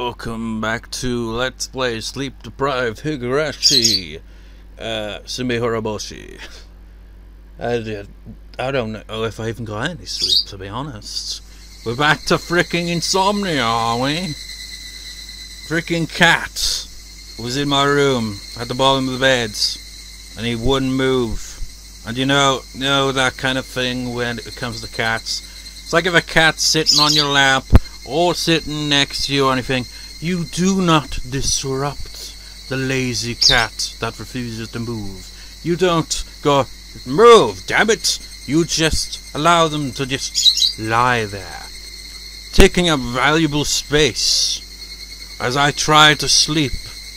Welcome back to Let's Play Sleep Deprived Higurashi, Tsumihoroboshi. I don't know if I even got any sleep, to be honest. We're back to freaking insomnia, are we? Freaking cat was in my room at the bottom of the bed, and he wouldn't move. And you know that kind of thing when it comes to cats. It's like if a cat's sitting on your lap or sitting next to you or anything, you do not disrupt the lazy cat that refuses to move. You don't go, move, damn it! You just allow them to just lie there, taking up valuable space. As I try to sleep,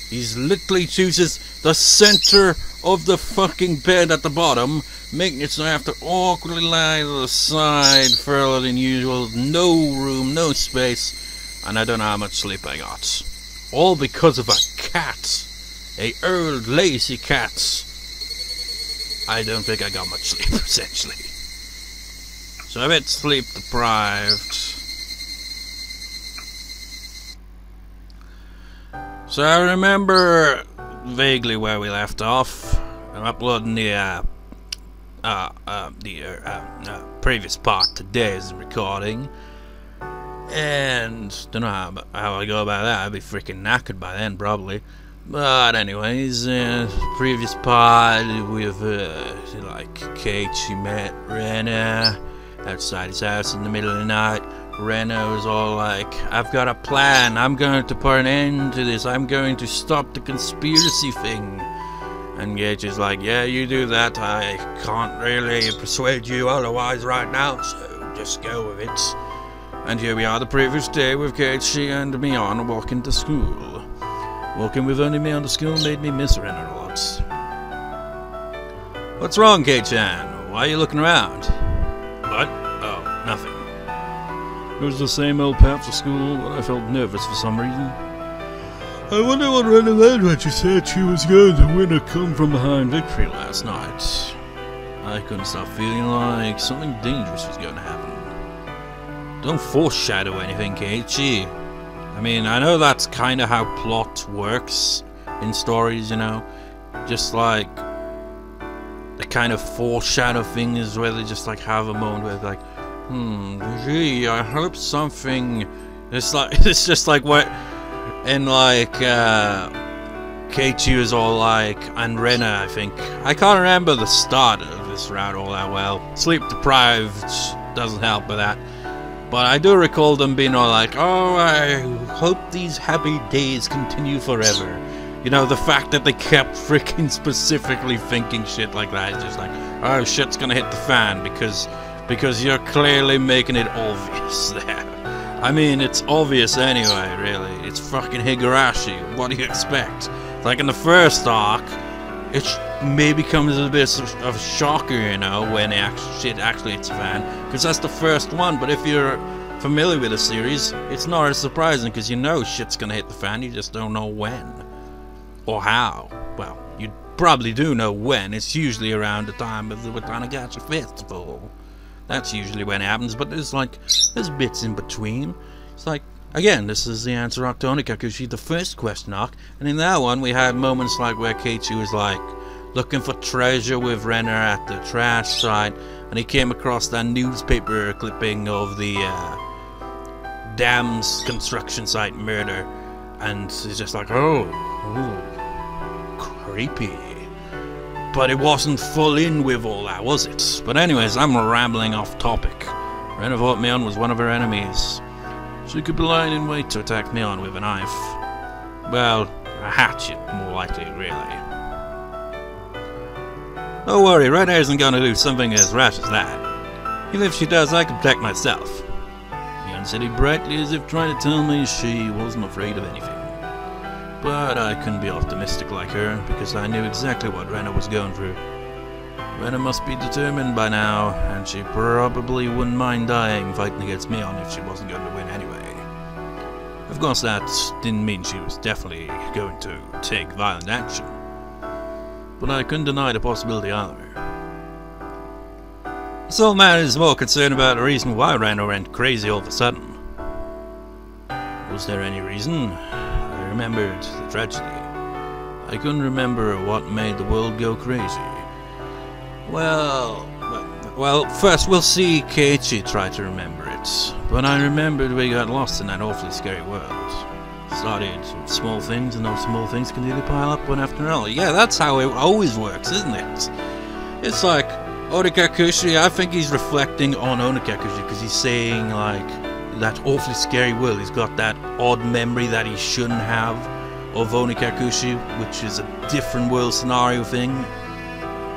he literally chooses the center of the fucking bed at the bottom, making it so I have to awkwardly lie to the side further than usual. No room, no space, and I don't know how much sleep I got. All because of a cat. A old lazy cat. I don't think I got much sleep, essentially. So I'm a bit sleep deprived. So I remember vaguely where we left off. I'm uploading the previous part to today's recording, and don't know how I go about that. I'd be freaking knackered by then probably. But anyways, previous part with like Keiichi met Rena outside his house in the middle of the night. Rena was all like, I've got a plan, I'm going to put an end to this, I'm going to stop the conspiracy thing. And Keiichi's like, yeah, you do that, I can't really persuade you otherwise right now, so just go with it. And here we are the previous day with Keiichi and Mion walking to school. Walking with only Mion to school made me miss Rena a lot. What's wrong, Kei-chan? Why are you looking around? What? Oh, nothing. It was the same old path to school, but I felt nervous for some reason. I wonder what Rena meant when she said she was going to win a come-from-behind victory last night. I couldn't stop feeling like something dangerous was going to happen. Don't foreshadow anything, Keiichi. I mean, I know that's kind of how plot works in stories, you know? Just like the kind of foreshadow thing is where they just like have a moment where they're like, gee, I hope something. It's just like what, and like Keiichi was all like, and Rena, I think. I can't remember the start of this route all that well. Sleep deprived doesn't help with that. But I do recall them being all like, oh, I hope these happy days continue forever. You know, the fact that they kept freaking specifically thinking shit like that is just like, oh, shit's gonna hit the fan because you're clearly making it obvious there. I mean, it's obvious anyway, really. It's fucking Higurashi. What do you expect? Like in the first arc, it maybe comes as a bit of a shocker, you know, when shit actually hits the fan. Because that's the first one, but if you're familiar with the series, it's not as surprising because you know shit's gonna hit the fan, you just don't know when. Or how. Well, you probably do know when. It's usually around the time of the Watanagatsu Festival. That's usually when it happens, but there's bits in between. It's like, again, this is the answer arc to Onikakushi, the first question arc, and in that one we had moments like where Keiichi was like looking for treasure with Rena at the trash site, and he came across that newspaper clipping of the dam's construction site murder, and he's just like, oh, creepy. But it wasn't full in with all that, was it? But anyways, I'm rambling off topic. Rena thought Mion was one of her enemies. She could be lying in wait to attack Mion with a knife. Well, a hatchet, more likely, really. Don't worry, Rena isn't going to do something as rash as that. Even if she does, I can protect myself. Mion said it brightly as if trying to tell me she wasn't afraid of anything. But I couldn't be optimistic like her, because I knew exactly what Rena was going through. Rena must be determined by now, and she probably wouldn't mind dying fighting against Mion if she wasn't going to win anyway. Of course, that didn't mean she was definitely going to take violent action. But I couldn't deny the possibility either. This old man is more concerned about the reason why Rena went crazy all of a sudden. Was there any reason? I remembered the tragedy. I couldn't remember what made the world go crazy. Well, first we'll see Keiichi try to remember it. But I remembered we got lost in that awfully scary world. Started with small things, and those small things continue to pile up one after another. Yeah, that's how it always works, isn't it? It's like Onikakushi, I think he's reflecting on Onikakushi because he's saying, like, that awfully scary world. He's got that odd memory that he shouldn't have of Onikakushi, which is a different world scenario thing.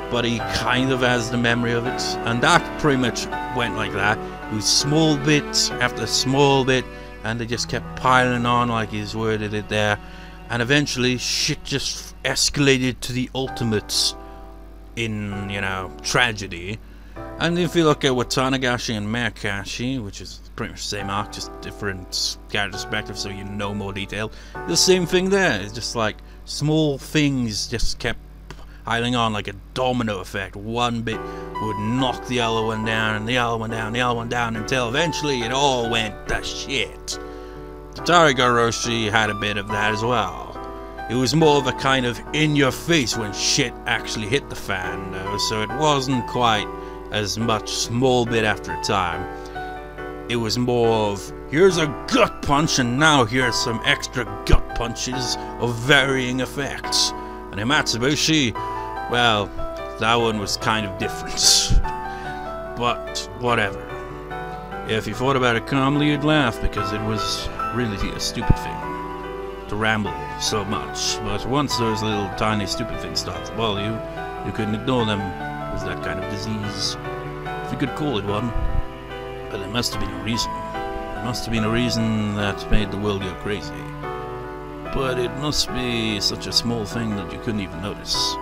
But he kind of has the memory of it. And that pretty much went like that. It was small bit after small bit, and they just kept piling on like he's worded it there. And eventually, shit just escalated to the ultimates in, you know, tragedy. And if you look at Watanagashi and Miyakashi, which is pretty much the same arc, just different character perspective, so you know more detail, the same thing there. It's just like small things just kept piling on like a domino effect. One bit would knock the other one down, and the other one down, the other one down, until eventually it all went to shit. Higurashi had a bit of that as well. It was more of a kind of in-your-face when shit actually hit the fan, though, so it wasn't quite as much small bit after a time. It was more of, here's a gut punch, and now here's some extra gut punches of varying effects. And in Matsubushi, well, that one was kind of different. But whatever. If you thought about it calmly, you'd laugh, because it was really a stupid thing to ramble so much. But once those little tiny stupid things started to bother you, you couldn't ignore them. It was that kind of disease, if you could call it one. But there must have been a reason. There must have been a reason that made the world go crazy. But it must be such a small thing that you couldn't even notice.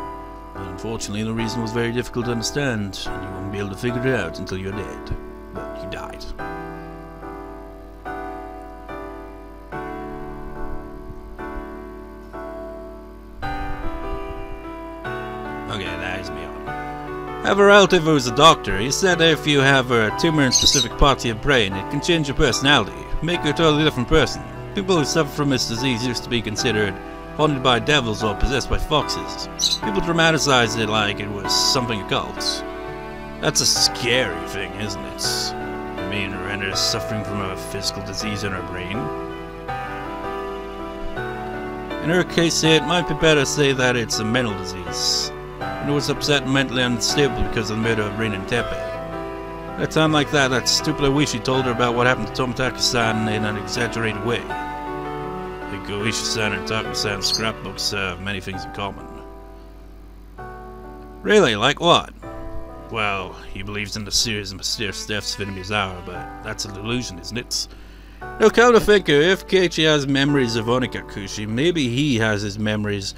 But unfortunately, the reason was very difficult to understand, and you wouldn't be able to figure it out until you're dead. But you died. Okay, that is Mion. I have a relative who is a doctor. He said that if you have a tumor in a specific part of your brain, it can change your personality, make you a totally different person. People who suffer from this disease used to be considered haunted by devils or possessed by foxes. People dramatized it like it was something occult. That's a scary thing, isn't it? I mean, Rena is suffering from a physical disease in her brain. In her case, it might be better to say that it's a mental disease. Rena was upset and mentally unstable because of the murder of Rena and Teppei. At a time like that, that stupid Oishi told her about what happened to Tomitaka-san in an exaggerated way. I think Oishi-san and Taka-san's scrapbooks have many things in common. Really? Like what? Well, he believes in the series of mysterious deaths of Miyazawa, but that's a delusion, isn't it? Now, come to think of it, if Keiichi has memories of Onikakushi, maybe he has his memories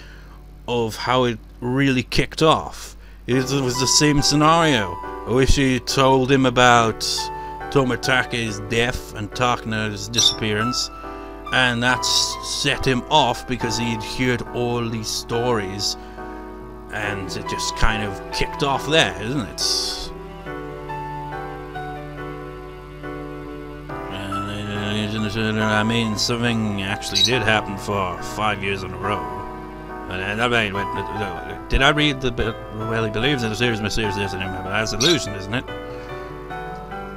of how it really kicked off. It was the same scenario. Oishi told him about Tomitake's death and Takana's disappearance, and that set him off because he'd heard all these stories, and it just kind of kicked off there, isn't it? I mean, something actually did happen for 5 years in a row. Did I read the bit? Well, he believes in a series of mysterious deaths in him, but that's a delusion, isn't it?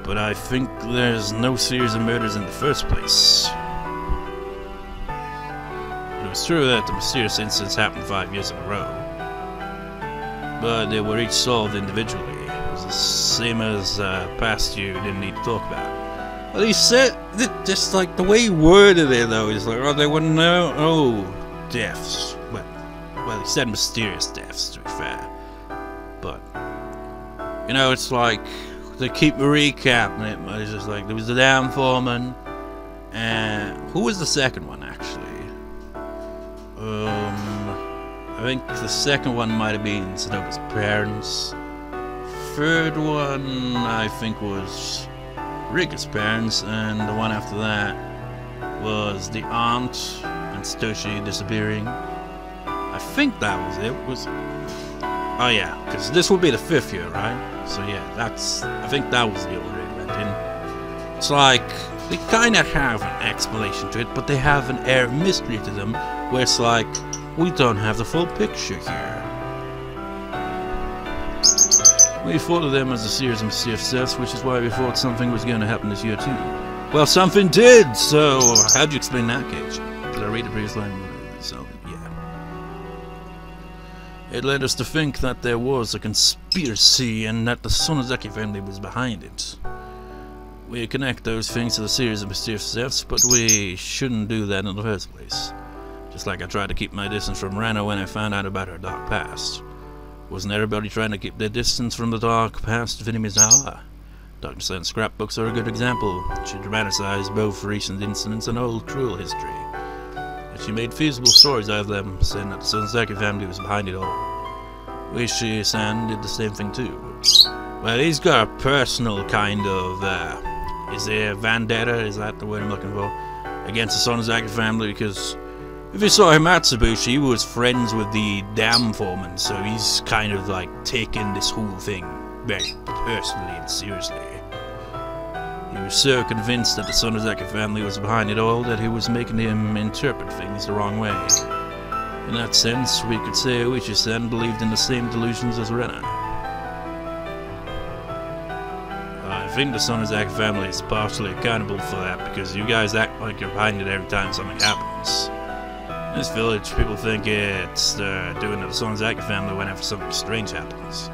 But I think there's no series of murders in the first place. It was true that the mysterious incidents happened 5 years in a row, but they were each solved individually. It was the same as past you didn't need to talk about. Well, he said, just like the way he worded it though, he's like, oh, there were no deaths. Well, he said mysterious deaths, to be fair. But, you know, it's like, they keep recapping it, but it's just like, there was the damn foreman, and who was the second one, actually? I think the second one might have been Satoko's parents. Third one, I think, was Rika's parents, and the one after that was the aunt and Satoshi disappearing. I think that was it. Oh yeah, because this will be the 5th year, right? So yeah, I think that was the order it went in. It's like, they kind of have an explanation to it, but they have an air of mystery to them, where it's like, we don't have the full picture here. We thought of them as a series of mysterious deaths, which is why we thought something was going to happen this year too. Well, something did, so how'd you explain that, Keiichi? Did I read the previous line? So, yeah. It led us to think that there was a conspiracy and that the Sonozaki family was behind it. We connect those things to the series of mysterious deaths, but we shouldn't do that in the first place. Just like I tried to keep my distance from Rena when I found out about her dark past. Wasn't everybody trying to keep their distance from the dark past of Mizawa? Dr. Sen's scrapbooks are a good example. She dramatized both recent incidents and old cruel history. And she made feasible stories out of them, saying that the Sonozaki family was behind it all. Chie-San did the same thing too. Well, he's got a personal kind of, is there vendetta, is that the word I'm looking for? Against the Sonozaki family, because if you saw Himatsubushi, he was friends with the dam foreman, so he's kind of like taking this whole thing very personally and seriously. He was so convinced that the Sonozaki family was behind it all that he was making him interpret things the wrong way. In that sense, we could say Chie-Sen believed in the same delusions as Rena. I think the Sonozaki family is partially accountable for that because you guys act like you're behind it every time something happens. In this village, people think it's doing to the Sonozaki family whenever something strange happens.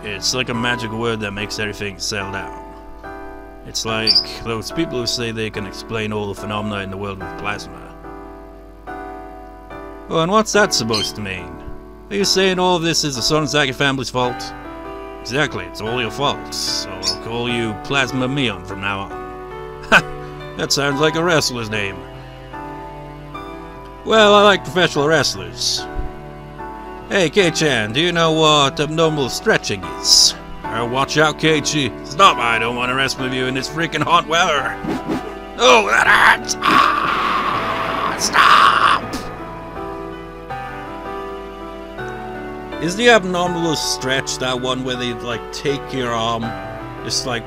It's like a magic word that makes everything settle down. It's like those people who say they can explain all the phenomena in the world with plasma. Well, and what's that supposed to mean? Are you saying all of this is the Sonozaki family's fault? Exactly, it's all your fault, so I'll call you Plasma Mion from now on. Ha! That sounds like a wrestler's name. Well, I like professional wrestlers. Hey, Kei-chan, do you know what abnormal stretching is? Watch out, Keiichi. Stop, I don't want to wrestle with you in this freaking hot weather. Oh, that hurts! Ah, stop! Is the abnormal stretch that one where they, like, take your arm, just, like,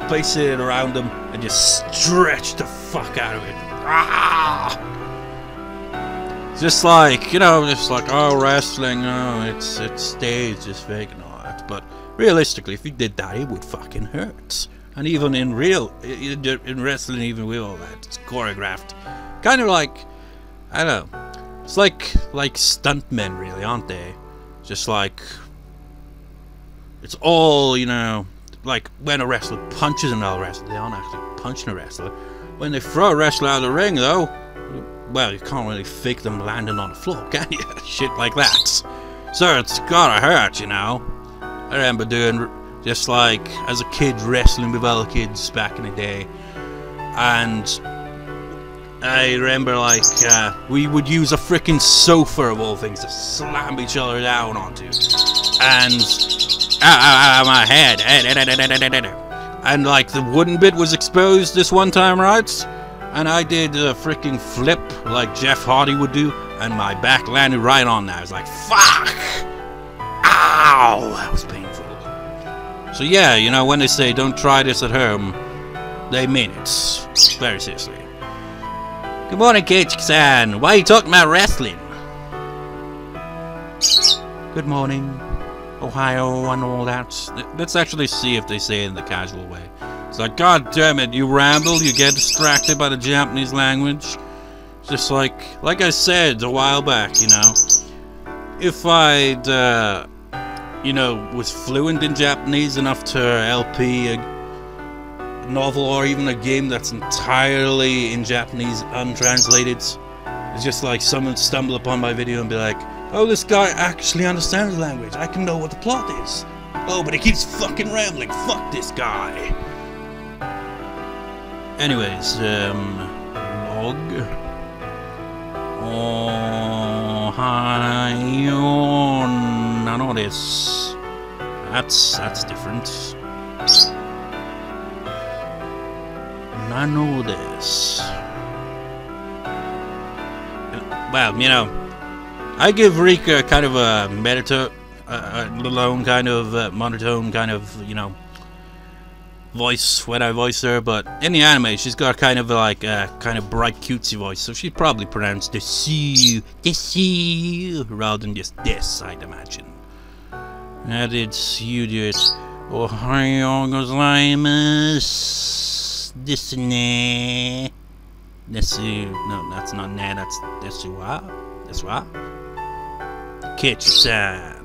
place it around them, and just stretch the fuck out of it? Ah! Just like, you know, just like, oh, wrestling, oh, it's staged, it's fake and all that. But realistically, if you did that, it would fucking hurt. And even in in wrestling, even with all that, it's choreographed. Kind of like, I don't know, it's like stuntmen, really, aren't they? Just like, it's all, you know, like when a wrestler punches another wrestler, they aren't actually punching a wrestler. When they throw a wrestler out of the ring, though, well, you can't really fake them landing on the floor, can you? Shit like that. So it's gotta hurt, you know. I remember doing, just like, as a kid, wrestling with other kids back in the day. And I remember, like, we would use a freaking sofa of all things to slam each other down onto. And, my head. And, like, the wooden bit was exposed this one time, right? And I did a freaking flip like Jeff Hardy would do, and my back landed right on that. I was like, fuck! Ow! That was painful. So yeah, you know, when they say don't try this at home, they mean it. Very seriously. Good morning, Keiichi-san. Why are you talking about wrestling? Good morning, Ohio, and all that. Let's actually see if they say it in the casual way. It's like, god damn it, you ramble, you get distracted by the Japanese language. Just like I said a while back, you know, if I'd, you know, was fluent in Japanese enough to LP a novel or even a game that's entirely in Japanese, untranslated, it's just like someone stumble upon my video and be like, oh, this guy actually understands the language, I can know what the plot is. Oh, but he keeps fucking rambling, fuck this guy. Anyways, log. Oh, hi, none of this. That's different. None of this. Well, you know, I give Rika kind of a monotone kind of, you know, voice when I voice her, but in the anime she's got kind of like a kind of bright cutesy voice, so she'd probably pronounce the C rather than just this, I'd imagine. How did you do it? Ohayou gozaimasu desu ne. Desu, no, that's not ne, that's desu wa? Desu wa? Keiichi-san.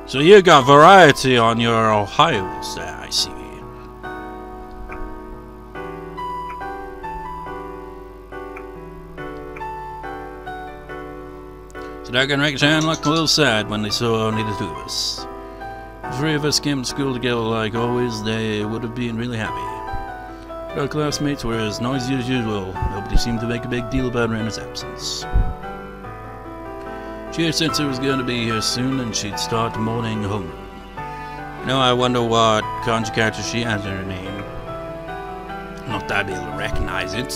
So you got variety on your Ohayous there, I see. Satoko and Rika looked a little sad when they saw only the two of us. The three of us came to school together like always, they would have been really happy. But our classmates were as noisy as usual. Nobody seemed to make a big deal about Rena's absence. Chie-Sensei was going to be here soon and she'd start morning homeroom. You know, I wonder what kanji character she has in her name. Not that I'd be able to recognize it.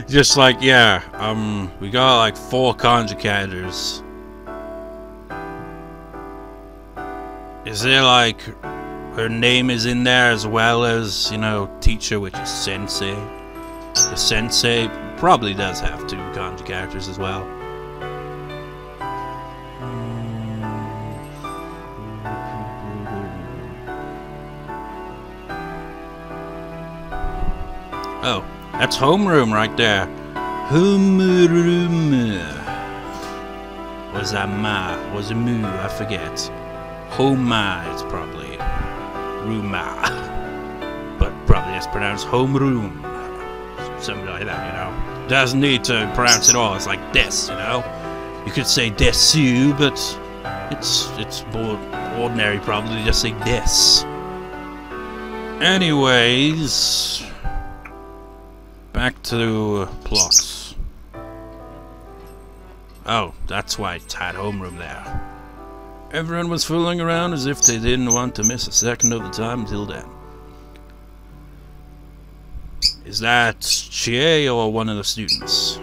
Just like, yeah, we got like 4 kanji characters. Is there like her name is in there as well as, you know, teacher, which is sensei? The sensei probably does have 2 kanji characters as well. Oh, that's homeroom right there. Homeroom. Was that ma? Was it moo? I forget. Homa is probably Ruma, but probably it's pronounced homeroom. Something like that, you know. Doesn't need to pronounce it all. It's like this, you know. You could say desu, but it's more ordinary probably to just say this. Anyways, back to plots. Oh, that's why it's had homeroom there. Everyone was fooling around as if they didn't want to miss a second of the time until then. Is that Chie or one of the students?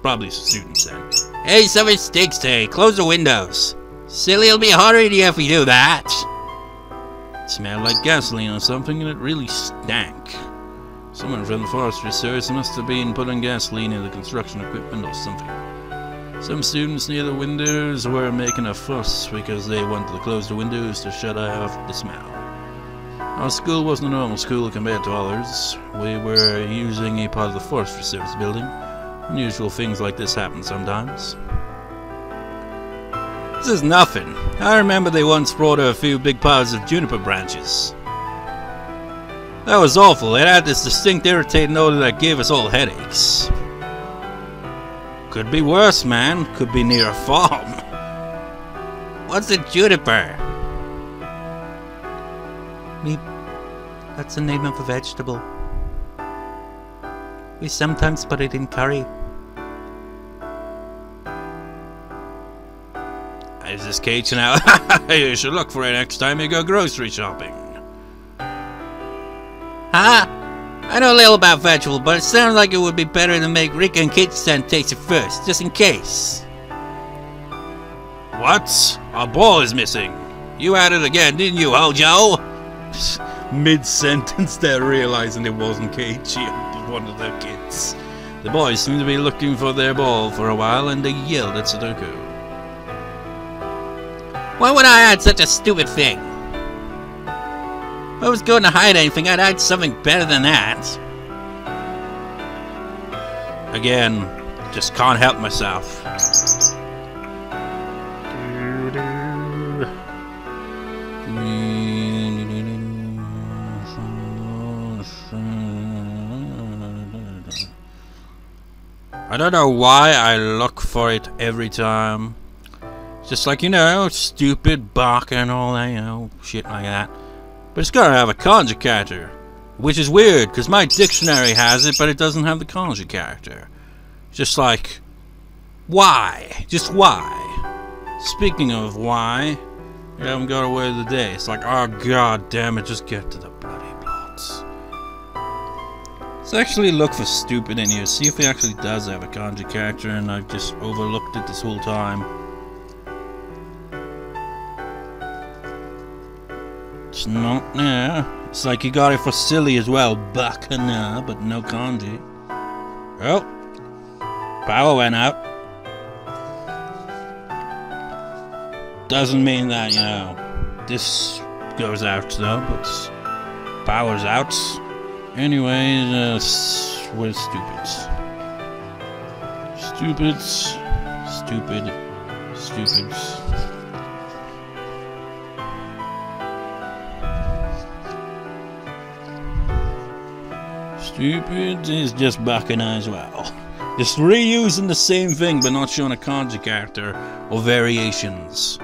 Probably students then. Hey, something stinks today. Close the windows. Silly, it'll be hotter in here if we do that. It smelled like gasoline or something and it really stank. Someone from the forestry service must have been putting gasoline in the construction equipment or something. Some students near the windows were making a fuss because they wanted to close the windows to shut off the smell. Our school wasn't a normal school compared to others. We were using a part of the forestry service building. Unusual things like this happen sometimes. This is nothing. I remember they once brought a few big piles of juniper branches. That was awful. It had this distinct irritating odor that gave us all headaches. Could be worse, man. Could be near a farm. What's a juniper? That's the name of a vegetable. We sometimes put it in curry. Is this Keiichi now? You should look for it next time you go grocery shopping. Huh? I know a little about vegetable, but it sounds like it would be better to make Rika and Keiichi-san taste it first, just in case. What? Our ball is missing. You had it again, didn't you, Hojo? Mid-sentence they're realizing it wasn't Keiichi, one of their kids. The boys seemed to be looking for their ball for a while, and they yelled at Satoko. Why would I add such a stupid thing? If I was going to hide anything, I'd hide something better than that. Again, just can't help myself. I don't know why I look for it every time. Just like, you know, stupid Baka and all that, you know, shit like that. But it's gotta have a kanji character. Which is weird, because my dictionary has it, but it doesn't have the kanji character. Just like, why? Just why? Speaking of why, we haven't got a word of the day. It's like, oh god damn it, just get to the bloody plot. Let's actually look for stupid in here, see if he actually does have a kanji character and I've just overlooked it this whole time. It's not there. It's like you got it for silly as well, Bakana, but no kanji. Oh, power went out. Doesn't mean that, you know, this goes out though, but power's out. Anyway, we're stupid. Stupid. Stupid. Stupid. Stupid is just Bakana as well. Just reusing the same thing but not showing a kanji character or variations.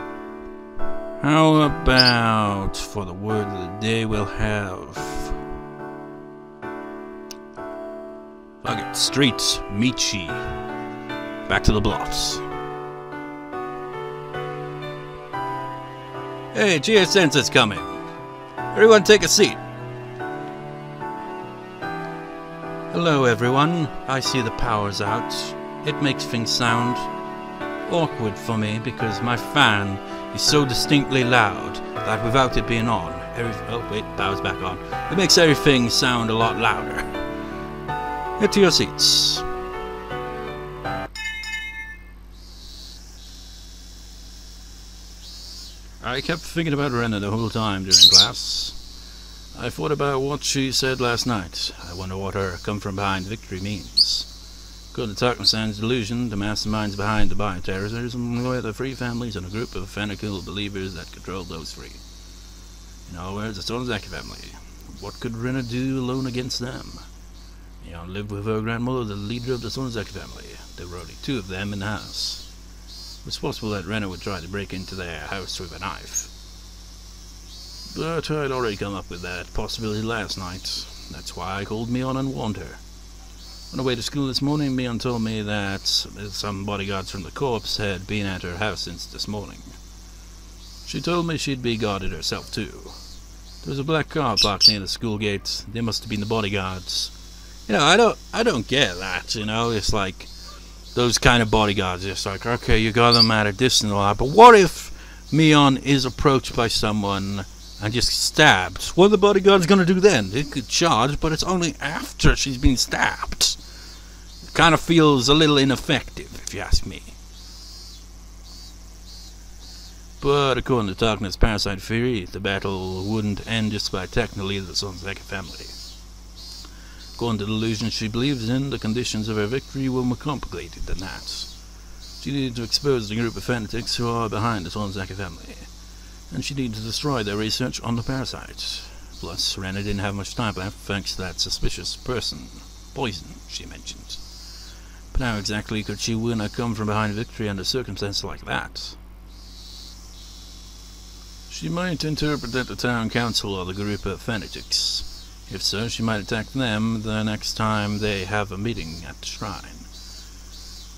How about for the word of the day we'll have... Fuck it, street, Michi. Back to the blocks. Hey, Chie-Sensei's coming. Everyone take a seat. Hello everyone, I see the power's out. It makes things sound awkward for me because my fan is so distinctly loud that without it being on, oh wait, power's back on. It makes everything sound a lot louder. Get to your seats. I kept thinking about Rena the whole time during class. I thought about what she said last night. I wonder what her come from behind victory means. According to Takuma-san's delusion, the masterminds behind the bioterrorism were the three families and a group of fanatical believers that controlled those three. In other words, the Sonozaki family. What could Rena do alone against them? Mion lived with her grandmother, the leader of the Sonozaki family. There were only two of them in the house. It was possible that Rena would try to break into their house with a knife. But I'd already come up with that possibility last night. That's why I called Mion and warned her. On the way to school this morning, Mion told me that some bodyguards from the corps had been at her house since this morning. She told me she'd be guarded herself too. There was a black car parked near the school gate. They must have been the bodyguards. You know, I don't get that, you know, it's like those kind of bodyguards, it's like, okay, you got them at a distance and all that, but what if Mion is approached by someone and just stabbed? What are the bodyguards gonna do then? They could charge, but it's only after she's been stabbed. It kind of feels a little ineffective, if you ask me. But according to Darkness Parasite theory, the battle wouldn't end just by attacking the leader of the Sonozaki family. According to the delusion she believes in, the conditions of her victory were more complicated than that. She needed to expose the group of fanatics who are behind the Sonozaki family, and she needed to destroy their research on the parasite. Plus, Rena didn't have much time left thanks to that suspicious poison she mentioned. But how exactly could she win a come from behind victory under circumstances like that? She might interpret that the town council or the group of fanatics. If so, she might attack them the next time they have a meeting at the shrine.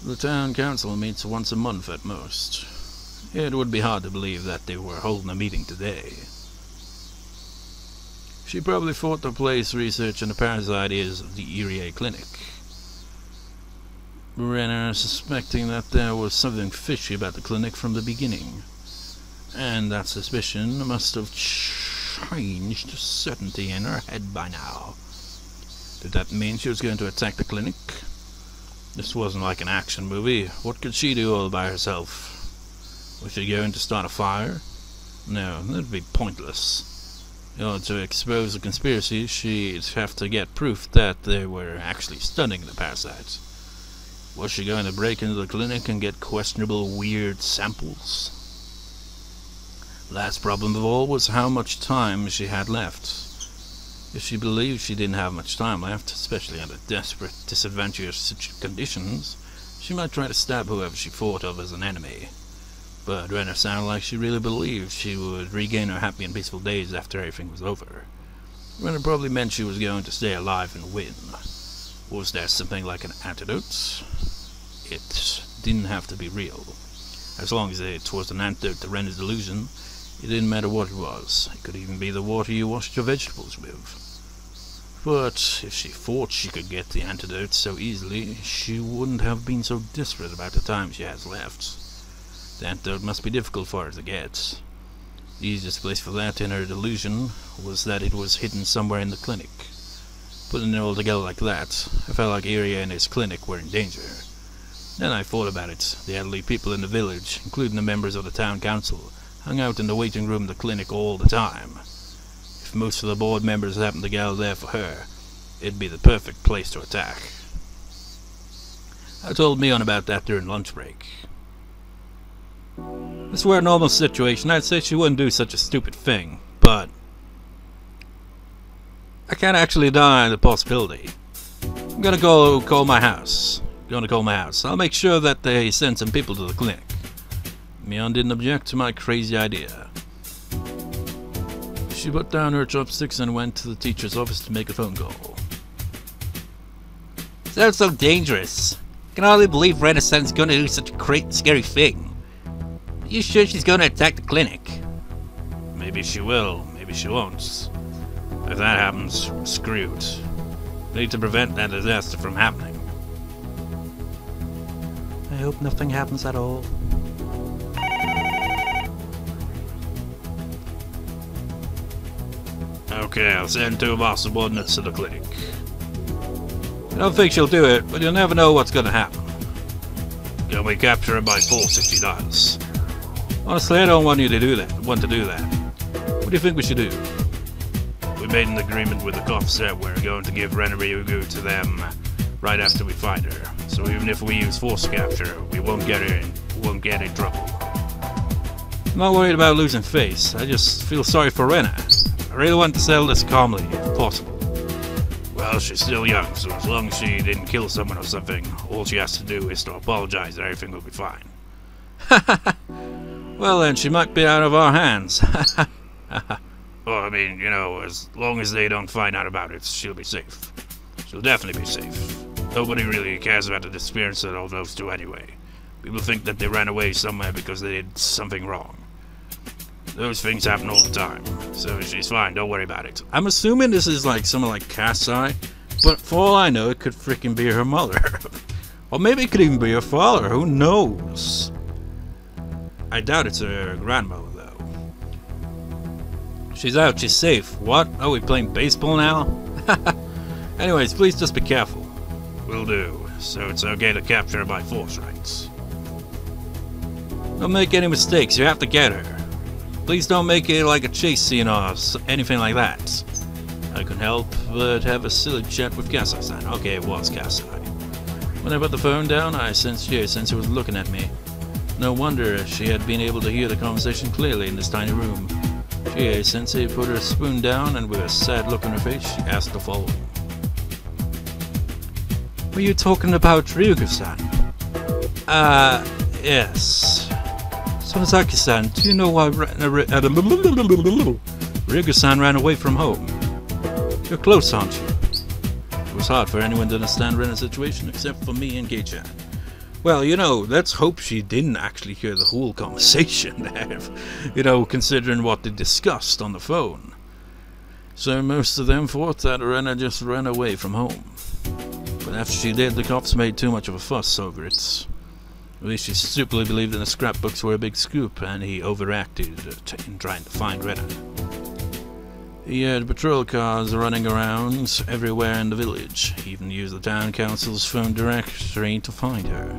The town council meets once a month at most. It would be hard to believe that they were holding a meeting today. She probably thought the place research on the parasite is the Irie clinic. Rena suspecting that there was something fishy about the clinic from the beginning. And that suspicion must have changed to certainty in her head by now. Did that mean she was going to attack the clinic? This wasn't like an action movie. What could she do all by herself? Was she going to start a fire? No, that'd be pointless. In order to expose the conspiracy, she'd have to get proof that they were actually studying the parasite. Was she going to break into the clinic and get questionable, weird samples? Last problem of all was how much time she had left. If she believed she didn't have much time left, especially under desperate, disadvantageous conditions, she might try to stab whoever she thought of as an enemy. But Rena sounded like she really believed she would regain her happy and peaceful days after everything was over. Rena probably meant she was going to stay alive and win. Was there something like an antidote? It didn't have to be real. As long as it was an antidote to Rena's delusion, it didn't matter what it was. It could even be the water you washed your vegetables with. But if she thought she could get the antidote so easily, she wouldn't have been so desperate about the time she has left. The antidote must be difficult for her to get. The easiest place for that in her delusion was that it was hidden somewhere in the clinic. Putting it all together like that, I felt like Irie and his clinic were in danger. Then I thought about it. The elderly people in the village, including the members of the town council, hung out in the waiting room of the clinic all the time. If most of the board members happened to gather there for her, it'd be the perfect place to attack. I told Mion about that during lunch break. If this were a normal situation, I'd say she wouldn't do such a stupid thing, but I can't actually deny the possibility. I'm gonna go call my house. I'll make sure that they send some people to the clinic. Mion didn't object to my crazy idea. She put down her chopsticks and went to the teacher's office to make a phone call. Sounds so dangerous. I can hardly believe Rena-san's gonna do such a great, scary thing. Are you sure she's gonna attack the clinic? Maybe she will, maybe she won't. If that happens, we're screwed. We need to prevent that disaster from happening. I hope nothing happens at all. Okay, I'll send 2 of our subordinates to the clinic. I don't think she'll do it, but you'll never know what's gonna happen. Can we capture her by force if she does? Honestly, I don't want you to do that. What do you think we should do? We made an agreement with the cops that we're going to give Rena Ryugu to them right after we find her. So even if we use force capture, we won't get in trouble. I'm not worried about losing face. I just feel sorry for Rena. I really want to settle this calmly, if possible. Well, she's still young, so as long as she didn't kill someone or something, all she has to do is to apologize and everything will be fine. Well then, she might be out of our hands. Well, I mean, you know, as long as they don't find out about it, she'll be safe. She'll definitely be safe. Nobody really cares about the disappearance of those 2 anyway. People think that they ran away somewhere because they did something wrong. Those things happen all the time. So she's fine, don't worry about it. I'm assuming this is like someone like Kasai, but for all I know, it could freaking be her mother. Or maybe it could even be her father, who knows? I doubt it's her grandmother, though. She's out, she's safe. What? Oh, we playing baseball now? Anyways, please just be careful. Will do. So it's okay to capture her by force, right? Don't make any mistakes, you have to get her. Please don't make it like a chase scene or anything like that. I couldn't help but have a silly chat with Kasai-san. Okay, it was Kasai. When I put the phone down, I sensed Chie-Sensei was looking at me. No wonder she had been able to hear the conversation clearly in this tiny room. Chie-Sensei put her spoon down and with a sad look on her face, she asked the following. Were you talking about Ryugu-san? Yes. Sonozaki-san, do you know why Ryugu-san ran away from home? You're close, aren't you? It was hard for anyone to understand Rena's situation except for me and Keiichi. Well, you know, let's hope she didn't actually hear the whole conversation there, you know, considering what they discussed on the phone. So most of them thought that Rena just ran away from home. But after she did, the cops made too much of a fuss over it. At least she stupidly believed that the scrapbooks were a big scoop, and he overacted in trying to find Rena. He had patrol cars running around everywhere in the village. He even used the town council's phone directory to find her.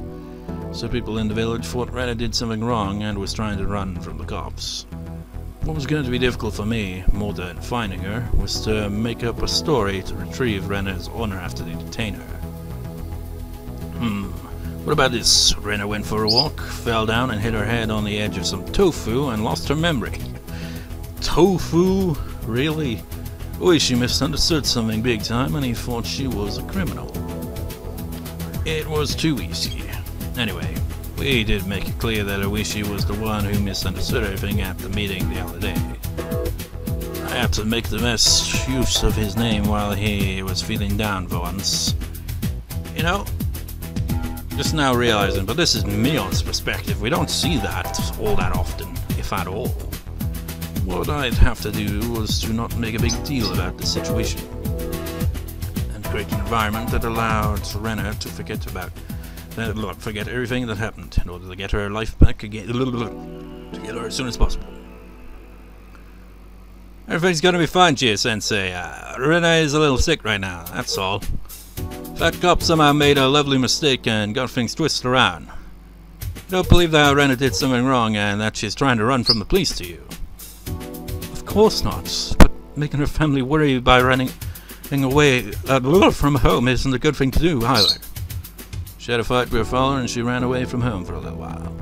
So people in the village thought Rena did something wrong and was trying to run from the cops. What was going to be difficult for me, more than finding her, was to make up a story to retrieve Rena's honor after they detain her. What about this? Rena went for a walk, fell down and hit her head on the edge of some tofu and lost her memory. Tofu? Really? Boy, she misunderstood something big time and he thought she was a criminal. It was too easy. Anyway, we did make it clear that Irie was the one who misunderstood everything at the meeting the other day. I had to make the best use of his name while he was feeling down for once. You know, just now realizing, but this is Mion's perspective. We don't see that all that often, if at all. What I'd have to do was to not make a big deal about the situation. create an environment that allowed Rena to forget everything that happened in order to get her life back again, to get her as soon as possible. Everything's gonna be fine, Chie-Sensei. Rena is a little sick right now, that's all. That cop somehow made a lovely mistake and got things twisted around. I don't believe that Rena did something wrong and that she's trying to run from the police to you. Of course not, but making her family worry by running away from home isn't a good thing to do either. She had a fight with her father and she ran away from home for a little while.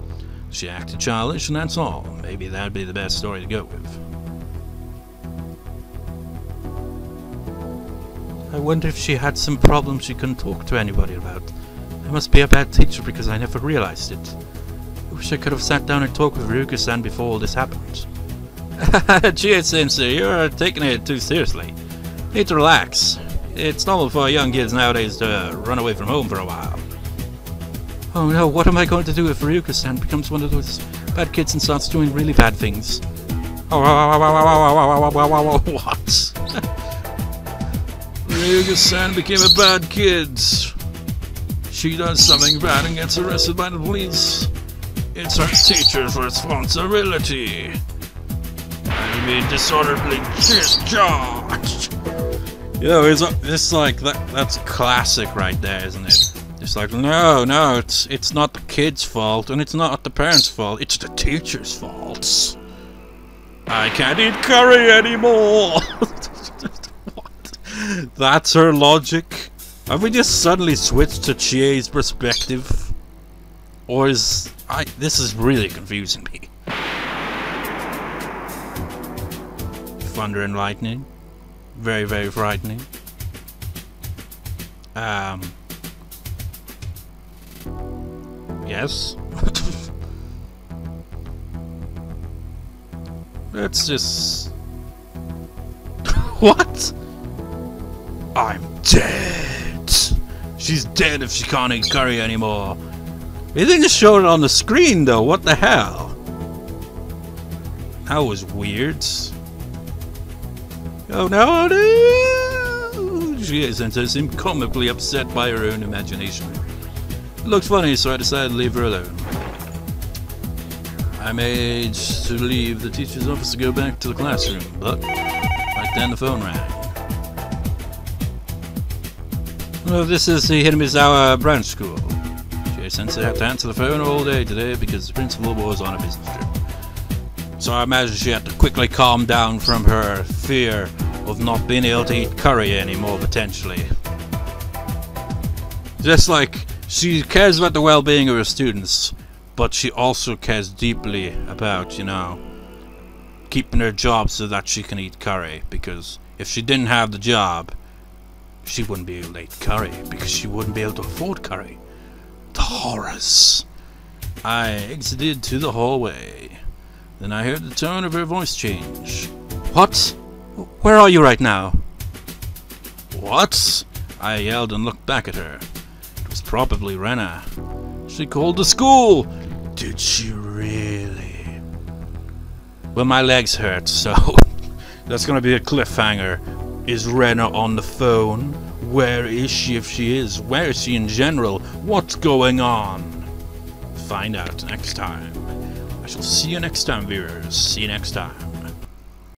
She acted childish and that's all. Maybe that'd be the best story to go with. I wonder if she had some problems she couldn't talk to anybody about. I must be a bad teacher because I never realized it. I wish I could have sat down and talked with Ryuko-san before all this happened. Chie-Sensei, you're taking it too seriously. You need to relax. It's normal for young kids nowadays to run away from home for a while. Oh no, what am I going to do if Ryuko-san becomes one of those bad kids and starts doing really bad things? What? Ryuko-san became a bad kid. She does something bad and gets arrested by the police. It's her teacher's responsibility. I mean, disorderly discharged. You know, it's like that's classic right there, isn't it? It's like, no, it's not the kid's fault, and it's not the parents' fault, it's the teacher's fault. I can't eat curry anymore! What? That's her logic? Have we just suddenly switched to Chie's perspective? Or this is really confusing me. Thunder and lightning. Very, very frightening. Yes? Let's just... What? I'm dead! She's dead if she can't eat curry anymore. They didn't show it on the screen though, what the hell? That was weird. Oh no, no! Chie-Sensei seemed comically upset by her own imagination. It looked funny, so I decided to leave her alone. I made to leave the teacher's office to go back to the classroom, but right then the phone rang. Well, this is the Hinamizawa branch school. Chie-Sensei had to answer the phone all day today because the principal was on a business trip. So I imagine she had to quickly calm down from her fear of not being able to eat curry anymore, potentially. Just like, she cares about the well-being of her students, but she also cares deeply about, you know, keeping her job so that she can eat curry, because if she didn't have the job, she wouldn't be able to eat curry, because she wouldn't be able to afford curry. The horrors. I exited to the hallway. Then I heard the tone of her voice change. What? Where are you right now? What? I yelled and looked back at her. It was probably Rena. She called the school. Did she really? Well, my legs hurt, so that's gonna be a cliffhanger. Is Rena on the phone? Where is she if she is? Where is she in general? What's going on? Find out next time. I shall see you next time, viewers. See you next time.